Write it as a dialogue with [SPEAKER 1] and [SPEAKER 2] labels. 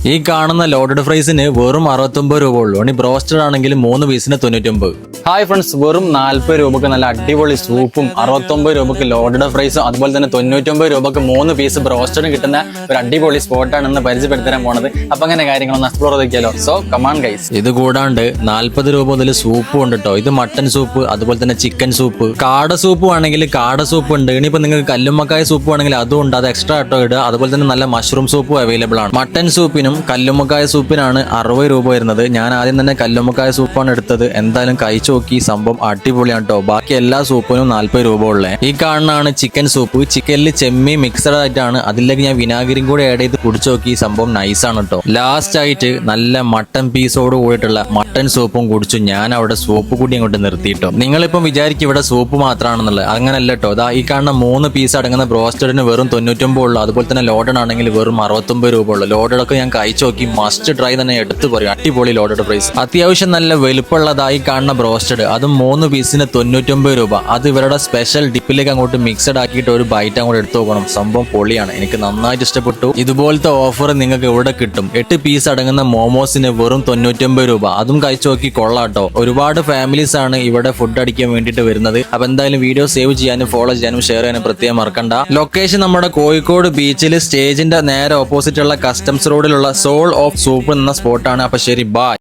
[SPEAKER 1] ഈ കാണുന്ന ലോഡഡ് ഫ്രൈസിന് വെറും 69 രൂപ ഉള്ളൂ. ഇനി ബ്രോസ്റ്റഡ് ആണെങ്കിൽ 3 പീസിന് 99.
[SPEAKER 2] ഹായ് ഫ്രണ്ട്സ്, വെറും 40 രൂപക്ക് നല്ല അടിപൊളി സൂപ്പും 69 രൂപക്ക് ലോഡഡ് ഫ്രൈസും അതുപോലെ തന്നെ 99 രൂപക്ക് 3 പീസ് ബ്രോസ്റ്റഡും കിട്ടുന്ന ഒരു അടിപൊളി സ്പോട്ടാണ് ഇന്ന് പരിചയപ്പെടുത്തരാൻ പോണത്. അപ്പൊ അങ്ങനെ കാര്യങ്ങളൊന്ന് എക്സ്പ്ലോർ ചെയ്തോ. So come on guys.
[SPEAKER 1] ഇത് കൂടാണ്ട് 40 രൂപ മുതൽ സൂപ്പും ഉണ്ട് കേട്ടോ. ഇത് മട്ടൻ സൂപ്പ്, അതുപോലെ തന്നെ ചിക്കൻ സൂപ്പ്, കാട സൂപ്പ് ആണെങ്കിൽ കാട സൂപ്പ് ഉണ്ട്. ഇനിയിപ്പോ നിങ്ങൾക്ക് കല്ലുമ്മക്കായ സൂപ്പ് ആണെങ്കിൽ അതും ഉണ്ട്, അത് എക്സ്ട്രാ ആട്ടോ ഇടുക. അതുപോലെ തന്നെ നല്ല മഷ്റൂം സൂപ്പും അവൈലബിൾ ആണ്. മട്ടൻ സൂപ്പിനും കല്ലുമ്മക്കായ സൂപ്പിനാണ് 60 രൂപ വരുന്നത്. ഞാൻ ആദ്യം തന്നെ കല്ലുമ്മക്കായ സൂപ്പാണ് എടുത്തത്. എന്തായാലും കഴിച്ചു നോക്കി, സംഭവം അടിപൊളിയാണ് കേട്ടോ. ബാക്കി എല്ലാ സൂപ്പിനും 40 രൂപ ഉള്ളേ. ഈ കാണുന്നതാണ് ചിക്കൻ സൂപ്പ്. ചിക്കനിൽ ചെമ്മി മിക്സഡ് ആയിട്ടാണ്, അതിലേക്ക് ഞാൻ വിനാഗിരിയും കൂടി ആഡ് ചെയ്ത് കുടിച്ചു നോക്കി. സംഭവം നൈസാണ് കേട്ടോ. ലാസ്റ്റ് ആയിട്ട് നല്ല മട്ടൻ പീസോട് കൂടിയിട്ടുള്ള മട്ടൻ സൂപ്പും കുടിച്ചു. ഞാൻ അവിടെ സൂപ്പ് കൂടി അങ്ങോട്ട് നിർത്തിയിട്ടോ. നിങ്ങളിപ്പം വിചാരിക്കും ഇവിടെ സൂപ്പ് മാത്രമാണെന്നുള്ളത്. അങ്ങനല്ല കേട്ടോ. അതാ ഈ കാണുന്ന 3 പീസ് അടങ്ങുന്ന ബ്രോസ്റ്റഡിന് വെറും 99 ഉള്ളൂ. അതുപോലെ തന്നെ ലോഡഡ് ആണെങ്കിൽ വെറും 69 രൂപ ഉള്ളൂ. ലോഡഡൊക്കെ ഞാൻ കഴിച്ചു നോക്കി, മസ്റ്റ് ട്രൈ തന്നെ എടുത്തു പറയും. അടിപൊളി ലോഡഡ് പ്രൈസ്. അത്യാവശ്യം നല്ല വലുപ്പമുള്ളതായി കാണുന്ന ബ്രോസ്റ്റഡ്, അതും 3 പീസിന് 99 രൂപ. അത് ഇവരുടെ സ്പെഷ്യൽ ഡിപ്പിലേക്ക് അങ്ങോട്ട് മിക്സഡ് ആക്കിയിട്ട് ഒരു ബൈറ്റ് അങ്ങോട്ട് എടുത്തു നോക്കണം. സംഭവം പൊളിയാണ്, എനിക്ക് നന്നായിട്ട് ഇഷ്ടപ്പെട്ടു. ഇതുപോലത്തെ ഓഫർ നിങ്ങൾക്ക് ഇവിടെ കിട്ടും. 8 പീസ് അടങ്ങുന്ന മോമോസിന് വെറും 99 രൂപ. അതും കഴിച്ചു നോക്കി, കൊള്ളാട്ടോ. ഒരുപാട് ഫാമിലീസ് ആണ് ഇവിടെ ഫുഡ് അടിക്കാൻ വേണ്ടിയിട്ട് വരുന്നത്. അപ്പൊ എന്തായാലും വീഡിയോ സേവ് ചെയ്യാനും ഫോളോ ചെയ്യാനും ഷെയർ ചെയ്യാനും പ്രത്യേകം മറക്കണ്ട. ലൊക്കേഷൻ നമ്മുടെ കോഴിക്കോട് ബീച്ചിൽ സ്റ്റേജിന്റെ നേരെ ഓപ്പോസിറ്റ് ഉള്ള കസ്റ്റംസ് റോഡിലുള്ള സോൾ ഓഫ് സൂപ്പ് എന്ന സ്പോട്ടാണ്. അപ്പൊ ശരി, ബൈ.